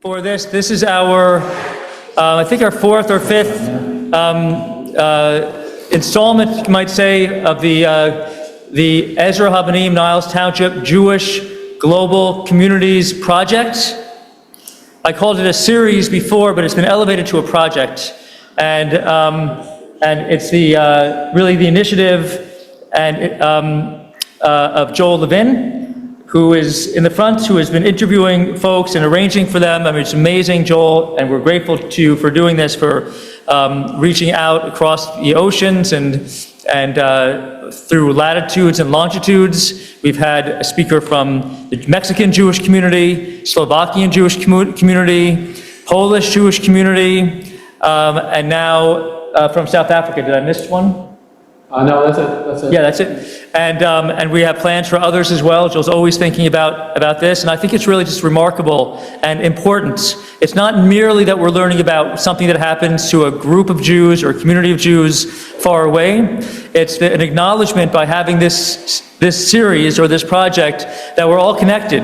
for this. This is our, I think our fourth or fifth installment, you might say, of the Ezra-Habonim Niles Township Jewish Global Communities Project. I called it a series before, but it's been elevated to a project. And it's really the initiative of Joel Levin, who is in the front, who has been interviewing folks and arranging for them. I mean, it's amazing, Joel, and we're grateful to you for doing this, for reaching out across the oceans and through latitudes and longitudes. We've had a speaker from the Mexican Jewish community, Slovakian Jewish community, Polish Jewish community, and now from South Africa. Did I miss one? No, that's it. Yeah, that's it. And we have plans for others as well. Joel's always thinking about this, and I think it's really just remarkable and important. It's not merely that we're learning about something that happens to a group of Jews or a community of Jews far away. It's an acknowledgement by having this series or this project that we're all connected,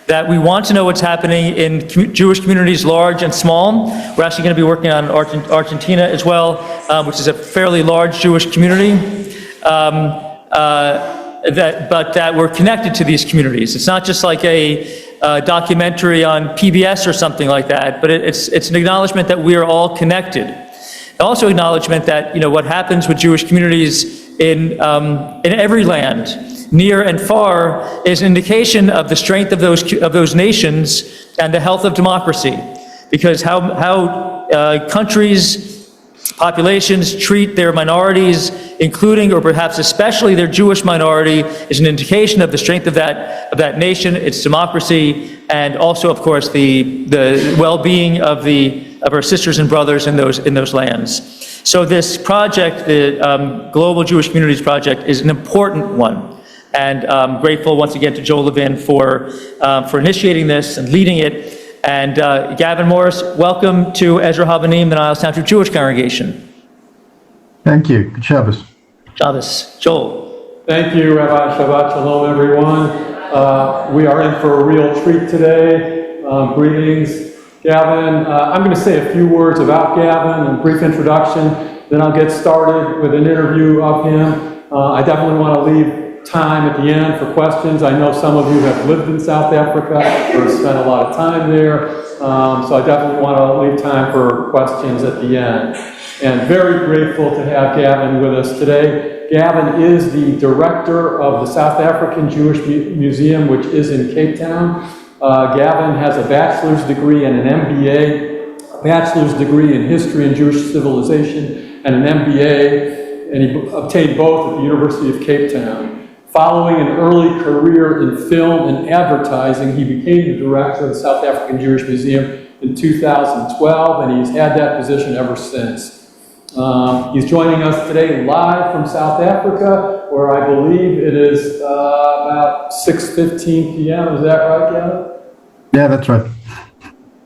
that we want to know what's happening in Jewish communities, large and small. We're actually going to be working on Argentina as well, which is a fairly large Jewish community, but that we're connected to these communities. It's not just like a documentary on PBS or something like that, but it's an acknowledgement that we are all connected. Also acknowledgement that, what happens with Jewish communities in every land, near and far, is an indication of the strength of those nations and the health of democracy. Because how countries, populations treat their minorities, including or perhaps especially their Jewish minority, is an indication of the strength of that nation, its democracy, and also, of course, the well-being of our sisters and brothers in those lands. So this project, the Global Jewish Communities Project, is an important one. And I'm grateful once again to Joel Levin for initiating this and leading it. And Gavin Morris, welcome to Ezra-Habonim, the Niles Township Jewish congregation. Thank you. Good Shabbos. Shabbos. Joel. Thank you, Rabbi. Shabbat Shalom, everyone. We are in for a real treat today. Greetings. Gavin, I'm going to say a few words about Gavin, a brief introduction, then I'll get started with an interview of him. I definitely want to leave time at the end for questions. I know some of you have lived in South Africa or spent a lot of time there, so I definitely want to leave time for questions at the end. And very grateful to have Gavin with us today. Gavin is the director of the South African Jewish Museum, which is in Cape Town. Gavin has a bachelor's degree and an MBA, a bachelor's degree in history and Jewish civilization, and an MBA, and he obtained both at the University of Cape Town. Following an early career in film and advertising, he became the director of the South African Jewish Museum in 2012, and he's had that position ever since. He's joining us today live from South Africa, where I believe it is about 6:15 p.m. Is that right, Gavin? Yeah, that's right.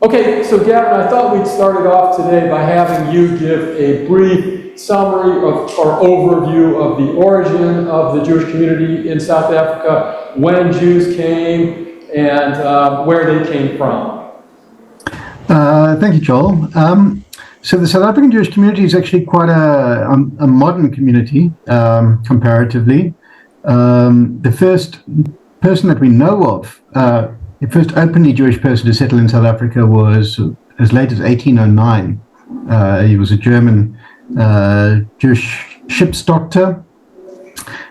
Okay, so Gavin, I thought we'd start it off today by having you give a brief summary or overview of the origin of the Jewish community in South Africa, when Jews came, and where they came from. Thank you, Joel. So the South African Jewish community is actually quite a modern community, comparatively. The first person that we know of, the first openly Jewish person to settle in South Africa was as late as 1809. He was a German Jewish ship's doctor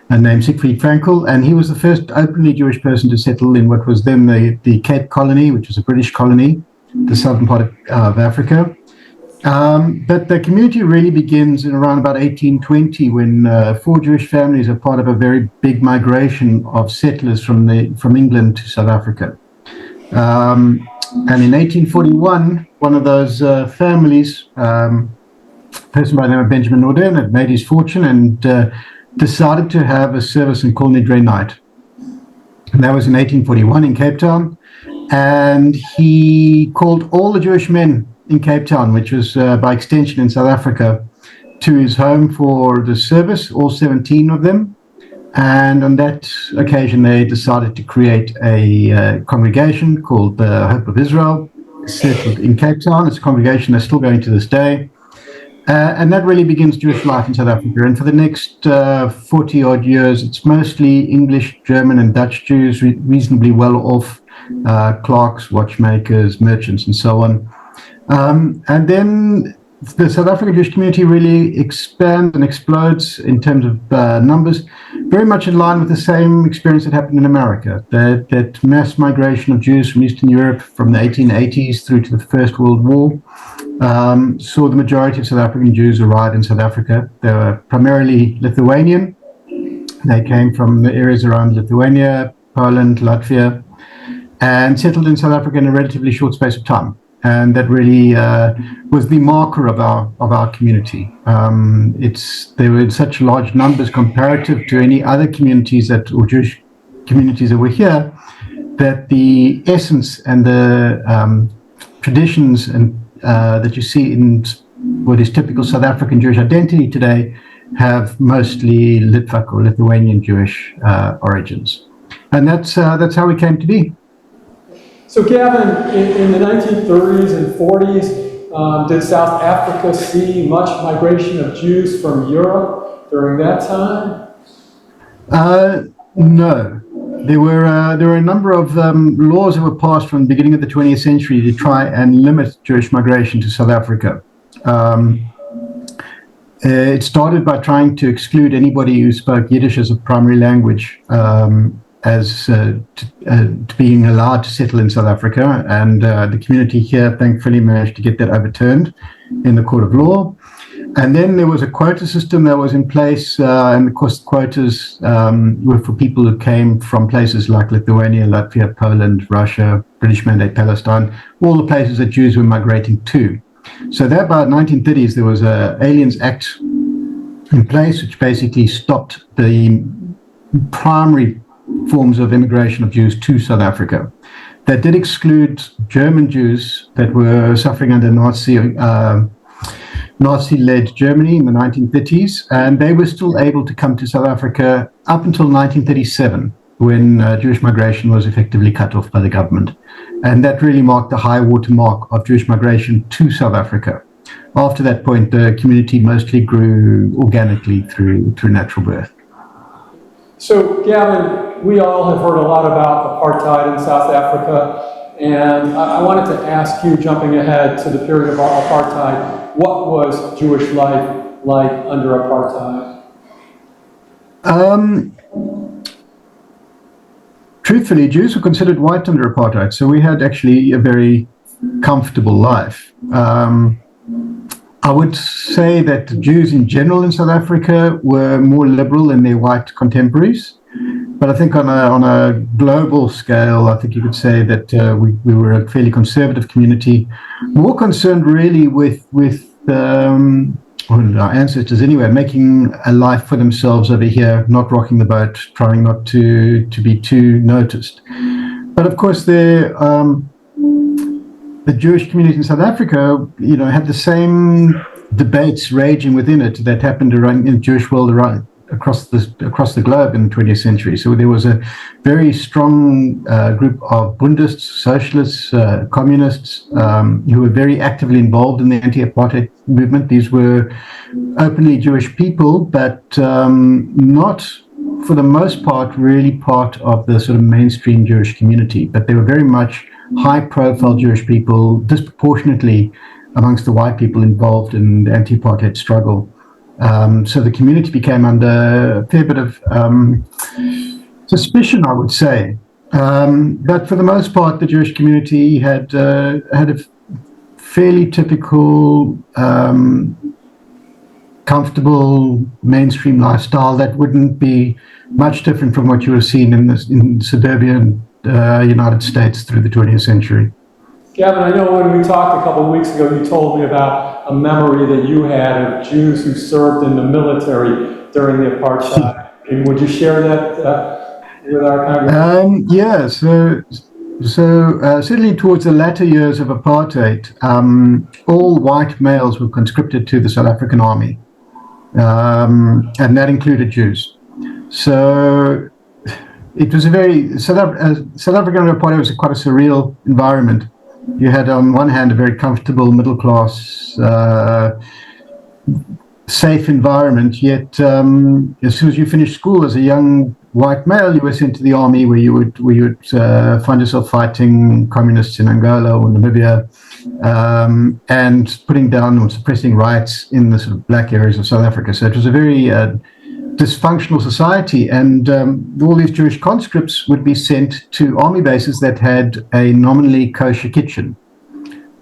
named Siegfried Frankel, and he was the first openly Jewish person to settle in what was then the Cape Colony, which was a British colony, the southern part of Africa. But the community really begins in around about 1820, when 4 Jewish families are part of a very big migration of settlers from England to South Africa. And in 1841, one of those families, a person by the name of Benjamin Norden, had made his fortune and decided to have a service in Kol Nidre night. And that was in 1841 in Cape Town. And he called all the Jewish men in Cape Town, which was by extension in South Africa, to his home for the service, all 17 of them. And on that occasion, they decided to create a congregation called the Hope of Israel. settled in Cape Town. It's a congregation that's still going to this day. And that really begins Jewish life in South Africa. And for the next 40 odd years, it's mostly English, German, and Dutch Jews, reasonably well off, clerks, watchmakers, merchants, and so on. And then the South African Jewish community really expands and explodes in terms of numbers, very much in line with the same experience that happened in America, that mass migration of Jews from Eastern Europe from the 1880s through to the First World War saw the majority of South African Jews arrive in South Africa. They were primarily Lithuanian. They came from the areas around Lithuania, Poland, Latvia, and settled in South Africa in a relatively short space of time. And that really was the marker of our community. They were in such large numbers comparative to any other communities or Jewish communities that were here, that the essence and the traditions and that you see in what is typical South African Jewish identity today have mostly Litvak or Lithuanian Jewish origins, and that's how we came to be. So Gavin, in the 1930s and 40s, did South Africa see much migration of Jews from Europe during that time? No. There were a number of laws that were passed from the beginning of the 20th century to try and limit Jewish migration to South Africa. It started by trying to exclude anybody who spoke Yiddish as a primary language to being allowed to settle in South Africa, and the community here thankfully managed to get that overturned in the court of law. And then there was a quota system that was in place, and of course quotas were for people who came from places like Lithuania, Latvia, Poland, Russia, British Mandate Palestine, all the places that Jews were migrating to. So there by the 1930s there was an Aliens Act in place which basically stopped the primary forms of immigration of Jews to South Africa. That did exclude German Jews that were suffering under Nazi-led Germany in the 1930s, and they were still able to come to South Africa up until 1937, when Jewish migration was effectively cut off by the government. And that really marked the high water mark of Jewish migration to South Africa. After that point, the community mostly grew organically through natural birth. So, Gavin, we all have heard a lot about apartheid in South Africa, and I wanted to ask you, jumping ahead to the period of apartheid, what was Jewish life like under apartheid? Truthfully, Jews were considered white under apartheid, so we had actually a very comfortable life. I would say that Jews in general in South Africa were more liberal than their white contemporaries. But I think on a global scale, I think you could say that we were a fairly conservative community, more concerned really with our ancestors anyway, making a life for themselves over here, not rocking the boat, trying not to be too noticed. But of course, the Jewish community in South Africa, had the same debates raging within it that happened around in the Jewish world across the globe in the 20th century. So there was a very strong group of Bundists, socialists, communists who were very actively involved in the anti-apartheid movement. These were openly Jewish people, but not, for the most part, really part of the sort of mainstream Jewish community. But they were very much high-profile Jewish people, disproportionately amongst the white people involved in the anti-apartheid struggle. So the community became under a fair bit of suspicion, I would say. But for the most part, the Jewish community had a fairly typical, comfortable mainstream lifestyle that wouldn't be much different from what you would have seen in suburban United States through the 20th century. Gavin, I know when we talked a couple of weeks ago, you told me about a memory that you had of Jews who served in the military during the apartheid. Would you share that with our congregation? Yeah, so certainly towards the latter years of apartheid, all white males were conscripted to the South African army, and that included Jews. So it was a very South African apartheid was quite a surreal environment. you had on one hand a very comfortable middle class, safe environment, yet as soon as you finished school as a young white male, you were sent to the army, where you would find yourself fighting communists in Angola or Namibia, and putting down or suppressing riots in the sort of black areas of South Africa. So it was a very dysfunctional society, and all these Jewish conscripts would be sent to army bases that had a nominally kosher kitchen.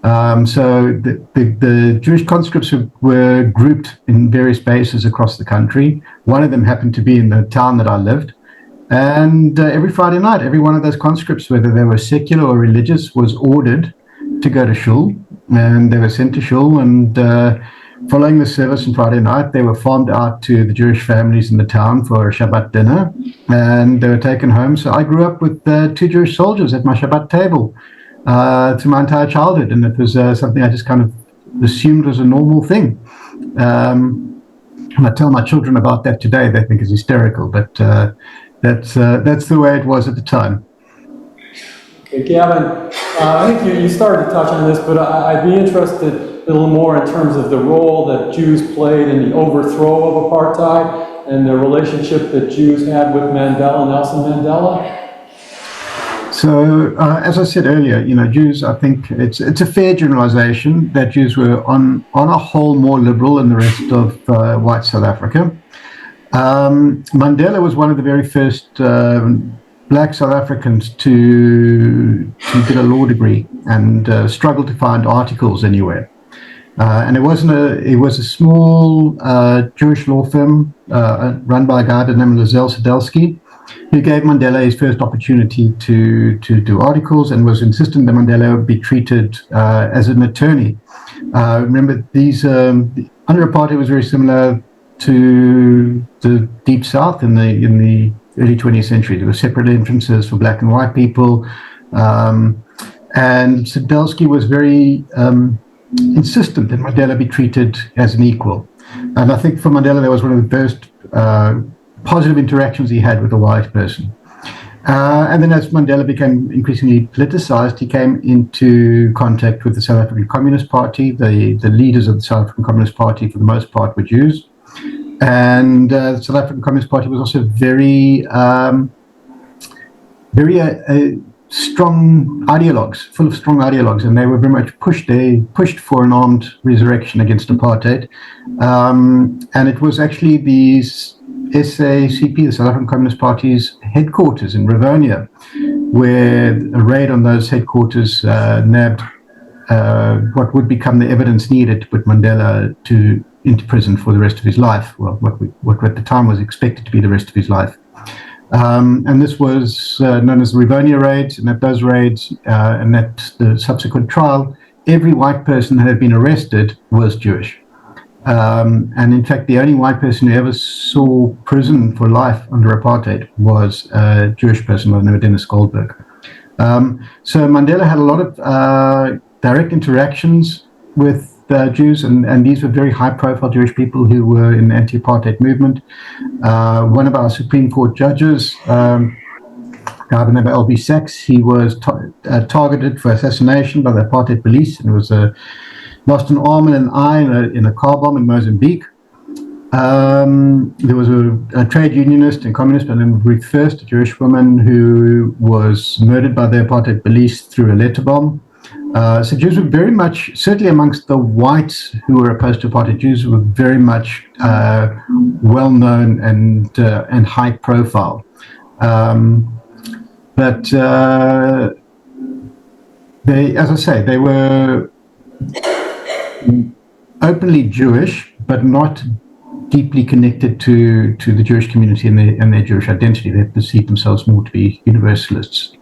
So the Jewish conscripts were grouped in various bases across the country. One of them happened to be in the town that I lived. And every Friday night, every one of those conscripts, whether they were secular or religious, was ordered to go to shul. And they were sent to shul, and following the service on Friday night, they were farmed out to the Jewish families in the town for a Shabbat dinner, and they were taken home. So I grew up with 2 Jewish soldiers at my Shabbat table through my entire childhood, and it was something I just kind of assumed was a normal thing. And I tell my children about that today, they think it's hysterical, but that's the way it was at the time. Okay, Gavin, I think you started to touch on this, but I'd be interested a little more in terms of the role that Jews played in the overthrow of apartheid and the relationship that Jews had with Nelson Mandela. So, as I said earlier, Jews, I think it's a fair generalization that Jews were on a whole more liberal than the rest of white South Africa. Mandela was one of the very first black South Africans to get a law degree and struggle to find articles anywhere. And it was a small Jewish law firm run by a guy named Sadelsky, who gave Mandela his first opportunity to do articles, and was insistent that Mandela be treated as an attorney. Remember, under apartheid was very similar to the Deep South in the early 20th century. There were separate entrances for black and white people, and Sadelsky was very insistent that Mandela be treated as an equal. And I think for Mandela, that was one of the first positive interactions he had with a white person. And then as Mandela became increasingly politicized, he came into contact with the South African Communist Party. The leaders of the South African Communist Party, for the most part, were Jews. And the South African Communist Party was also very strong ideologues, full of strong ideologues, and they were very much pushed for an armed resurrection against apartheid. And it was actually the SACP, the South African Communist Party's headquarters in Rivonia, where a raid on those headquarters nabbed what would become the evidence needed to put Mandela into prison for the rest of his life, well, what at the time was expected to be the rest of his life. And this was known as the Rivonia raids, and at those raids and at the subsequent trial, every white person that had been arrested was Jewish. And in fact, the only white person who ever saw prison for life under apartheid was a Jewish person by the name of Dennis Goldberg. So Mandela had a lot of direct interactions with Jews, and these were very high-profile Jewish people who were in the anti-apartheid movement. One of our Supreme Court judges, Gavin, L.B. Sachs, he was targeted for assassination by the apartheid police, and was lost an arm and an eye in a car bomb in Mozambique. There was a trade unionist and communist by the name of Ruth First, a Jewish woman who was murdered by the apartheid police through a letter bomb. So Jews were very much, certainly amongst the whites who were opposed to apartheid, Jews were very much well-known and high-profile. But they, as I say, they were openly Jewish, but not deeply connected to the Jewish community and their Jewish identity. They perceived themselves more to be universalists.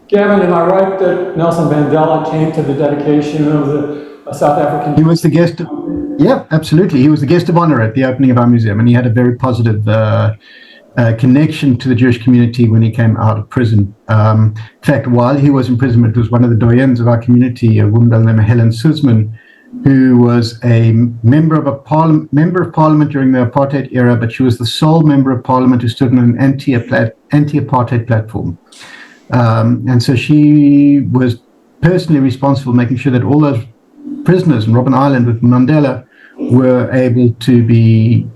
Gavin, am I right that Nelson Mandela came to the dedication of the South African? He was the guest. Yeah, absolutely. He was the guest of honor at the opening of our museum, and he had a very positive connection to the Jewish community when he came out of prison. In fact, while he was in prison, it was one of the doyens of our community, a woman by the name of Helen Suzman, who was a member of parliament during the apartheid era, but she was the sole member of parliament who stood on an anti-apartheid platform. And so she was personally responsible, making sure that all those prisoners in Robben Island with Mandela were able to be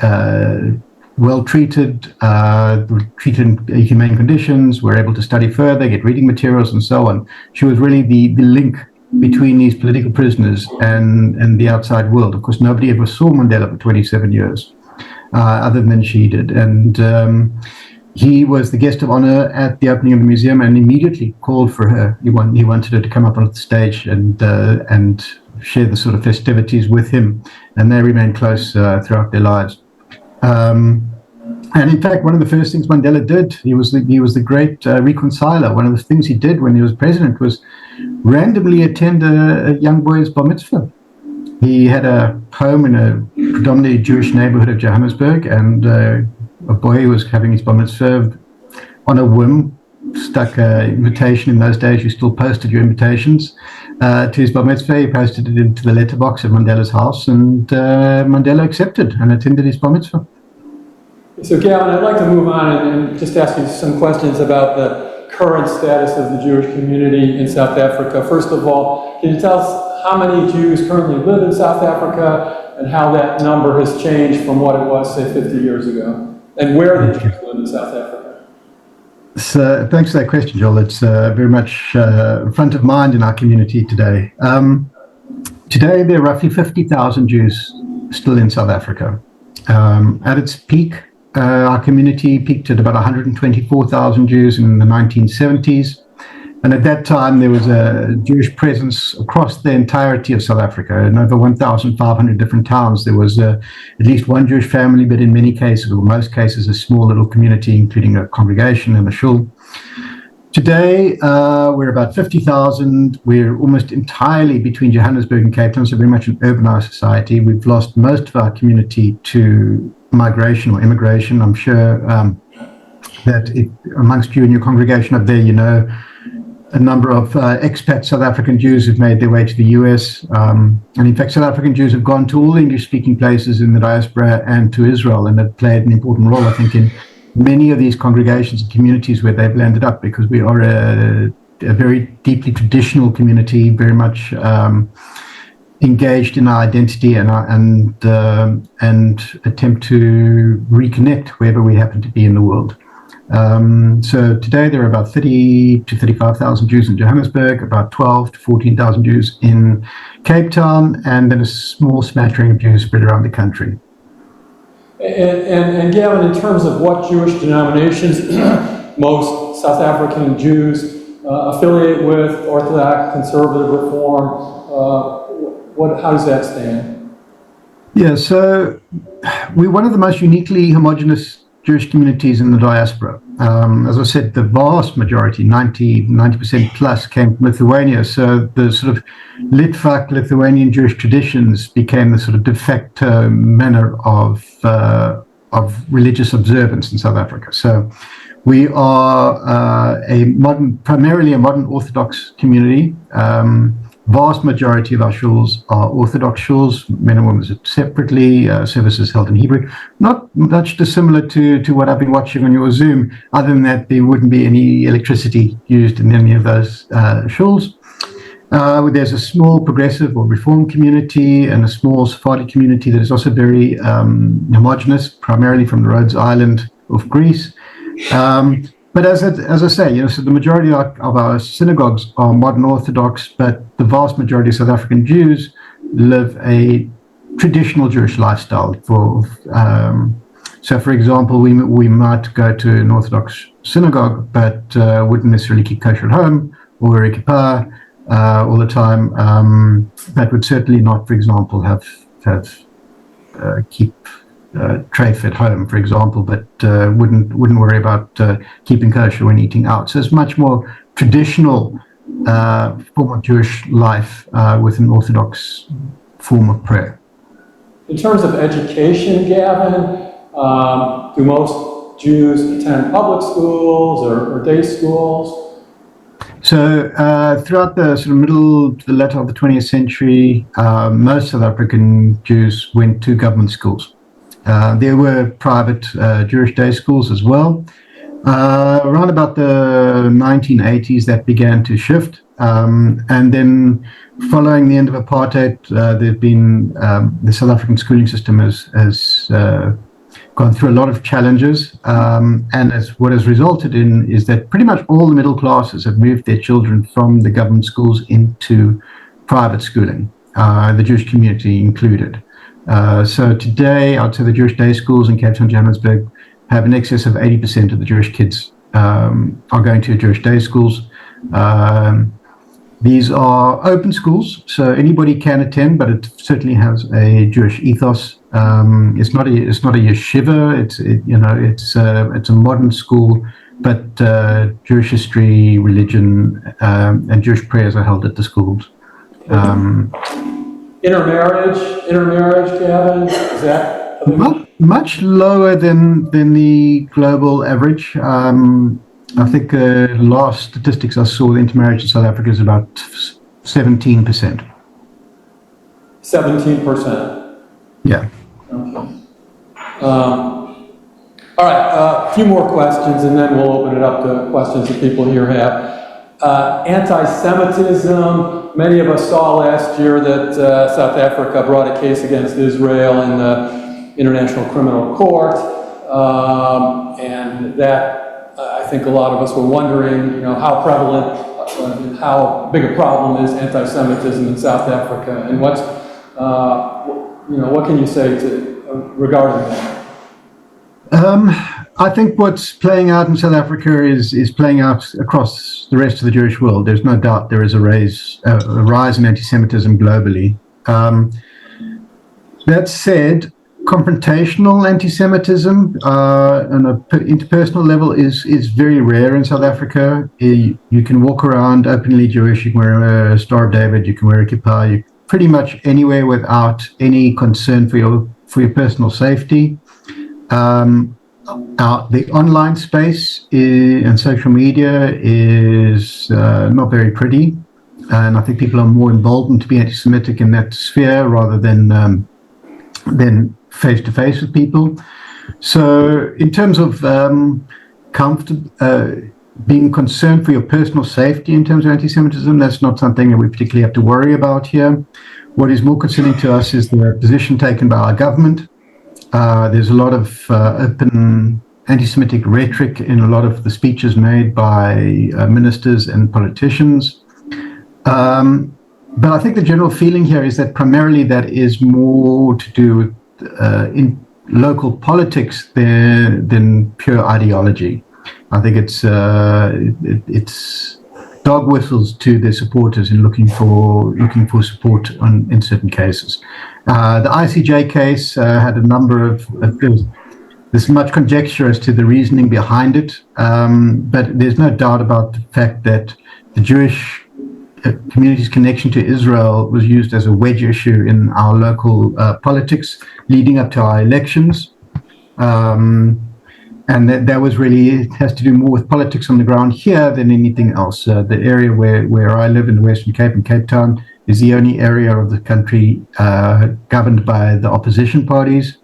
well treated, treated in humane conditions, were able to study further, get reading materials, and so on. She was really the link between these political prisoners and the outside world. Of course, nobody ever saw Mandela for 27 years, other than she did. And he was the guest of honor at the opening of the museum and immediately called for her. He wanted her to come up onto the stage and share the sort of festivities with him. And they remained close throughout their lives. And in fact, one of the first things Mandela did, he was the great reconciler. One of the things he did when he was president was randomly attend a young boy's bar mitzvah. He had a home in a predominantly Jewish neighborhood of Johannesburg, and a boy was having his bar mitzvah on a whim, stuck an invitation. In those days, you still posted your invitations to his bar mitzvah. He posted it into the letterbox of Mandela's house, and Mandela accepted and attended his bar mitzvah. So Gavin, I'd like to move on and just ask you some questions about the current status of the Jewish community in South Africa. First of all, can you tell us how many Jews currently live in South Africa and how that number has changed from what it was, say, 50 years ago? And where the Jews live in South Africa? So, thanks for that question, Joel. It's very much front of mind in our community today. Today, there are roughly 50,000 Jews still in South Africa. At its peak, our community peaked at about 124,000 Jews in the 1970s. And at that time, there was a Jewish presence across the entirety of South Africa. In over 1,500 different towns, there was at least one Jewish family, but in many cases, or most cases, a small little community, including a congregation and a shul. Today, we're about 50,000. We're almost entirely between Johannesburg and Cape Town, so very much an urbanized society. We've lost most of our community to migration or immigration. I'm sure that amongst you and your congregation up there, you know a number of expat South African Jews who've made their way to the US. And in fact, South African Jews have gone to all English-speaking places in the diaspora and to Israel, and have played an important role, I think, in many of these congregations and communities where they've landed up, because we are a very deeply traditional community, very much engaged in our identity and attempt to reconnect wherever we happen to be in the world. So today there are about 30 to 35,000 Jews in Johannesburg, about 12 to 14,000 Jews in Cape Town, and then a small smattering of Jews spread around the country. And Gavin, in terms of what Jewish denominations most South African Jews affiliate with, Orthodox, Conservative, Reform, how does that stand? Yeah, so we're one of the most uniquely homogenous Jewish communities in the diaspora. As I said, the vast majority, 90% plus, came from Lithuania. So the sort of Litvak Lithuanian Jewish traditions became the sort of de facto manner of religious observance in South Africa. So we are primarily a modern Orthodox community. Vast majority of our shuls are Orthodox shuls, men and women separately, services held in Hebrew. Not much dissimilar to what I've been watching on your Zoom, other than that there wouldn't be any electricity used in any of those shuls. There's a small progressive or reform community and a small Sephardi community that is also very homogenous, primarily from the Rhodes Island of Greece. But as I say, so the majority of our synagogues are modern Orthodox, but the vast majority of South African Jews live a traditional Jewish lifestyle. So, for example, we might go to an Orthodox synagogue, but wouldn't necessarily keep kosher at home or wear a kippah all the time. That would certainly not, for example, keep treif at home, for example, but wouldn't worry about keeping kosher when eating out. So it's much more traditional form of Jewish life with an Orthodox form of prayer. In terms of education, Gavin, do most Jews attend public schools or day schools? So throughout the sort of middle to the latter of the 20th century, most South African Jews went to government schools. There were private Jewish day schools as well. Around about the 1980s, that began to shift. And then following the end of apartheid, there've been the South African schooling system has gone through a lot of challenges, and what has resulted in is that pretty much all the middle classes have moved their children from the government schools into private schooling, the Jewish community included. So today, I'd say the Jewish day schools in Cape Town, Johannesburg, have in excess of 80% of the Jewish kids are going to Jewish day schools. These are open schools, so anybody can attend, but it certainly has a Jewish ethos. It's not a yeshiva. It's a modern school, but Jewish history, religion, and Jewish prayers are held at the schools. Intermarriage, Gavin, is that? Much lower than the global average. I think the last statistics I saw, the intermarriage in South Africa is about 17%. 17%. Yeah. Okay. All right, a few more questions, and then we'll open it up to questions that people here have. Anti-Semitism. Many of us saw last year that South Africa brought a case against Israel in the International Criminal Court, and that I think a lot of us were wondering, how prevalent, how big a problem is anti-Semitism in South Africa, and what can you say regarding that? I think what's playing out in South Africa is playing out across the rest of the Jewish world. There's no doubt there is a rise in anti-Semitism globally. That said, confrontational anti-Semitism on an interpersonal level is very rare in South Africa. You can walk around openly Jewish, you can wear a Star of David, you can wear a kippah, you pretty much anywhere without any concern for your personal safety. The online space and social media is not very pretty, and I think people are more emboldened to be anti-Semitic in that sphere rather than face-to-face with people. So in terms of being concerned for your personal safety in terms of anti-Semitism, that's not something that we particularly have to worry about here. What is more concerning to us is the position taken by our government. There's a lot of open anti-Semitic rhetoric in a lot of the speeches made by ministers and politicians. But I think the general feeling here is that primarily that is more to do with in local politics than pure ideology. I think it's dog whistles to their supporters in looking for support in certain cases. The ICJ case had a number of there's much conjecture as to the reasoning behind it, but there's no doubt about the fact that the Jewish community's connection to Israel was used as a wedge issue in our local politics leading up to our elections. And that was really, it has to do more with politics on the ground here than anything else. The area where I live in the Western Cape, in Cape Town, is the only area of the country governed by the opposition parties.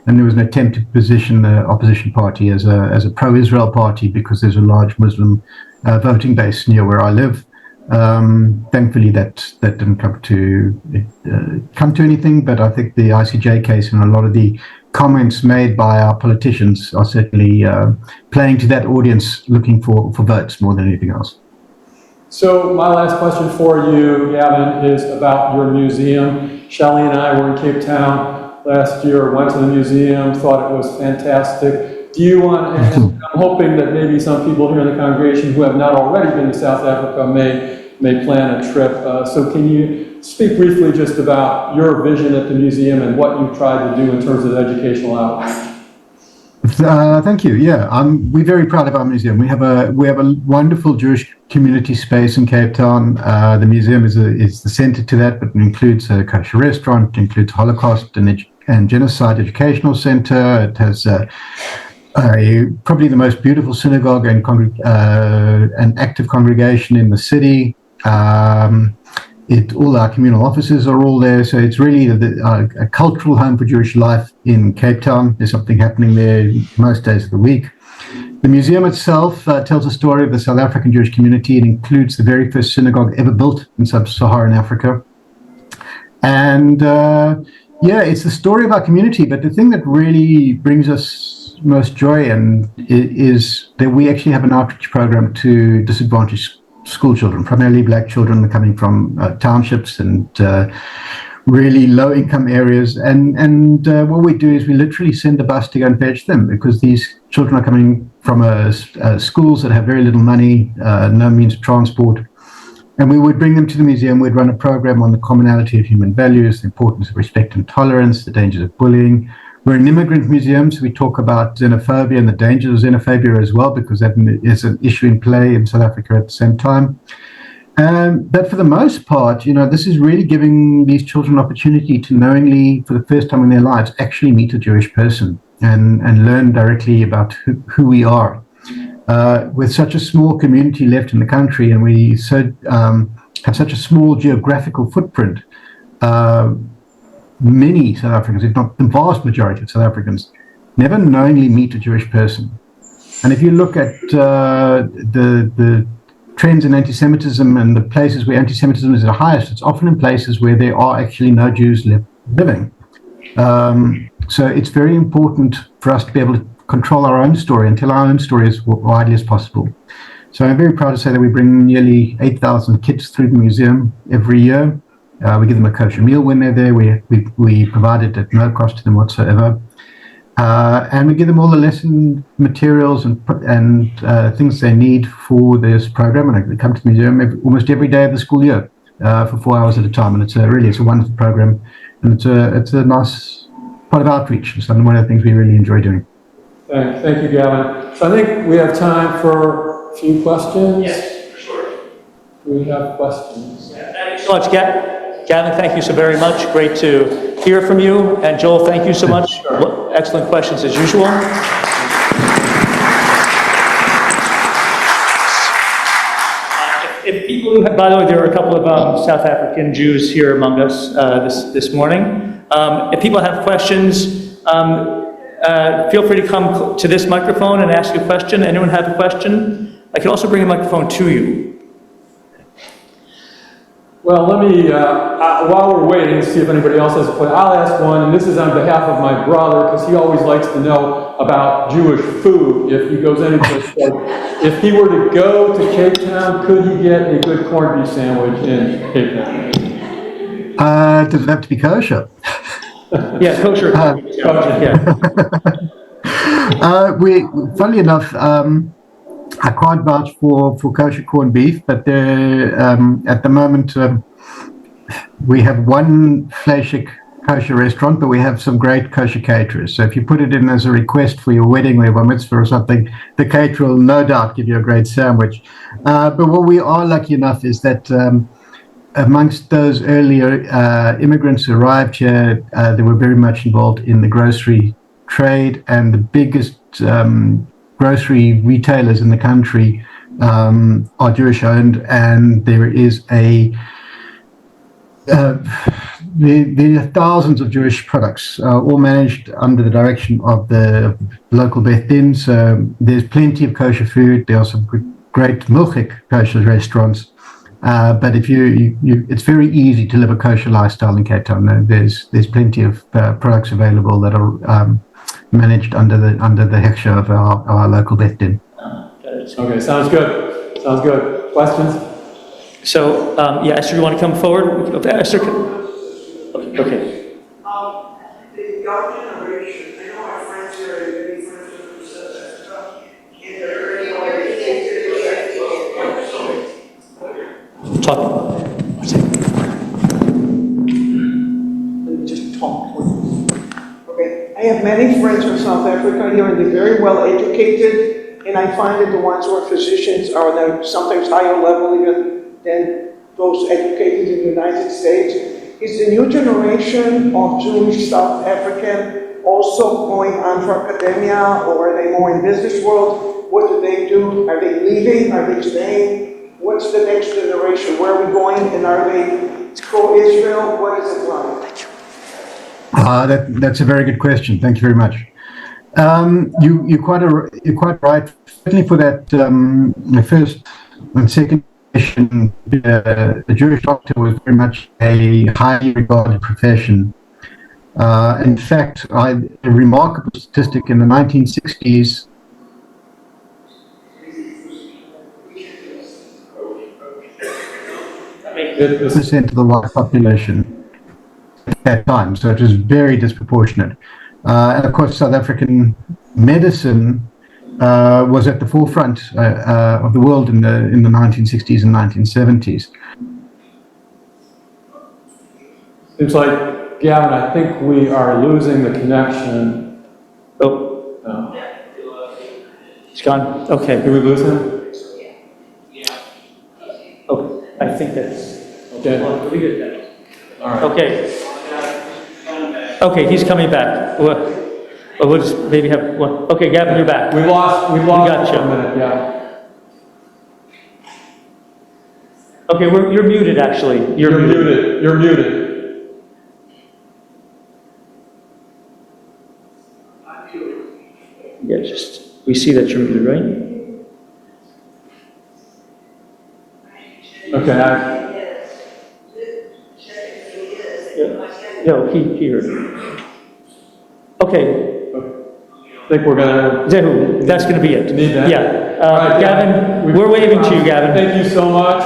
And there was an attempt to position the opposition party as a pro-Israel party because there's a large Muslim voting base near where I live. Thankfully, that didn't come to anything, but I think the ICJ case and a lot of the comments made by our politicians are certainly playing to that audience looking for votes more than anything else. So my last question for you, Gavin, is about your museum. Shelley and I were in Cape Town last year, went to the museum, thought it was fantastic. Do you want, and I'm hoping that maybe some people here in the congregation who have not already been to South Africa may plan a trip. So can you speak briefly just about your vision at the museum and what you tried to do in terms of educational outreach? Thank you. Yeah, we're very proud of our museum. We have a wonderful Jewish community space in Cape Town. The museum is the center to that, but it includes a kosher restaurant, it includes Holocaust and Genocide Educational Center. It has probably the most beautiful synagogue and an active congregation in the city. All our communal offices are all there, so it's really a cultural home for Jewish life in Cape Town. There's something happening there most days of the week. The museum itself tells the story of the South African Jewish community. It includes the very first synagogue ever built in sub-Saharan Africa. And it's the story of our community. But the thing that really brings us most joy is that we actually have an outreach program to disadvantaged school children, primarily black children coming from townships and really low-income areas. And what we do is we literally send a bus to go and fetch them, because these children are coming from schools that have very little money, no means of transport. And we would bring them to the museum. We'd run a program on the commonality of human values, the importance of respect and tolerance, the dangers of bullying. We're an immigrant museum, so we talk about xenophobia and the dangers of xenophobia as well, because that is an issue in play in South Africa at the same time. But for the most part, this is really giving these children an opportunity to knowingly, for the first time in their lives, actually meet a Jewish person and learn directly about who we are. With such a small community left in the country, and we have such a small geographical footprint, many South Africans, if not the vast majority of South Africans, never knowingly meet a Jewish person. And if you look at the trends in anti-Semitism and the places where anti-Semitism is the highest, it's often in places where there are actually no Jews living. So it's very important for us to be able to control our own story and tell our own story as widely as possible. So I'm very proud to say that we bring nearly 8,000 kids through the museum every year. We give them a kosher meal when they're there. We provide it at no cost to them whatsoever. And we give them all the lesson materials and things they need for this program. And they come to the museum almost every day of the school year for 4 hours at a time. And it's a wonderful program. And it's a nice part of outreach. It's one of the things we really enjoy doing. Thank you, Gavin. So I think we have time for a few questions. Yes, for sure. Do we have questions? Yeah, thank you so much, Gavin, thank you so very much. Great to hear from you. And Joel, thank you so much. Sure. Excellent questions as usual. If people, by the way, there are a couple of South African Jews here among us this morning. If people have questions, feel free to come to this microphone and ask a question. Anyone have a question? I can also bring a microphone to you. Well, let me, while we're waiting to see if anybody else has a question, I'll ask one, and this is on behalf of my brother, because he always likes to know about Jewish food if he goes anyplace. So if he were to go to Cape Town, could he get a good corned beef sandwich in Cape Town? Does it have to be kosher? Yeah, kosher. Funnily enough, I can't vouch for kosher corned beef, but at the moment we have one Fleischig kosher restaurant, but we have some great kosher caterers. So if you put it in as a request for your wedding or your bar mitzvah or something, the caterer will no doubt give you a great sandwich. But what we are lucky enough is that amongst those earlier immigrants who arrived here, they were very much involved in the grocery trade, and the biggest grocery retailers in the country are Jewish owned, and there is there are thousands of Jewish products, all managed under the direction of the local Beth Din. So there's plenty of kosher food. There are some great milchik kosher restaurants. But if it's very easy to live a kosher lifestyle in Cape Town. There's plenty of products available that are managed under the heksher of our local Beth Din. Okay, sounds good. Sounds good. Questions? So, Esther, you want to come forward? Esther? Okay. The young generation, I know our friends here, many friends who said that stuff, in the early Talk. just talk. Okay, I have many friends from South Africa here, and they're very well educated, and I find that the ones who are physicians are sometimes higher level even than those educated in the United States. Is the new generation of Jewish South African also going on for academia, or are they more in business world? What do they do? Are they leaving? Are they staying? What's the next generation? Where are we going? And are they pro-Israel? What is it like? That's a very good question. Thank you very much. You're quite right certainly for that the first and second generation, the Jewish doctor was very much a highly regarded profession. In fact, a remarkable statistic in the 1960s. Percent of the white population at that time, so it was very disproportionate. And of course, South African medicine was at the forefront of the world in the 1960s and 1970s. Seems like, Gavin, I think we are losing the connection. Oh, No. it's gone? Okay. Did we lose him? Okay, I think that's, Okay. well, we good then. All right. Okay. Okay, he's coming back. Well, we'll just maybe have one. Okay, Gavin, you're back. We lost gotcha. for a minute, yeah. Okay, you're muted, actually. You're muted. You're muted. Yeah, we see that you're muted, right? Okay, No, he heard. Okay, I think we're gonna Zehu, that's gonna be it. need that. Yeah. All right, Gavin, we're waving to you, Gavin. Thank you so much.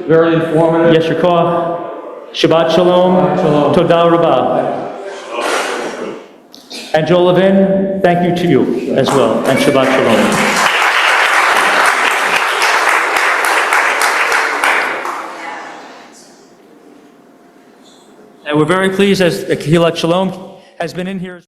Very informative. Yes, your call. Shabbat Shalom. Shabbat Shalom. Toda Rabbah. And Joel Levin, thank you to you as well. And Shabbat Shalom. And we're very pleased as the Kehilat Shalom has been in here.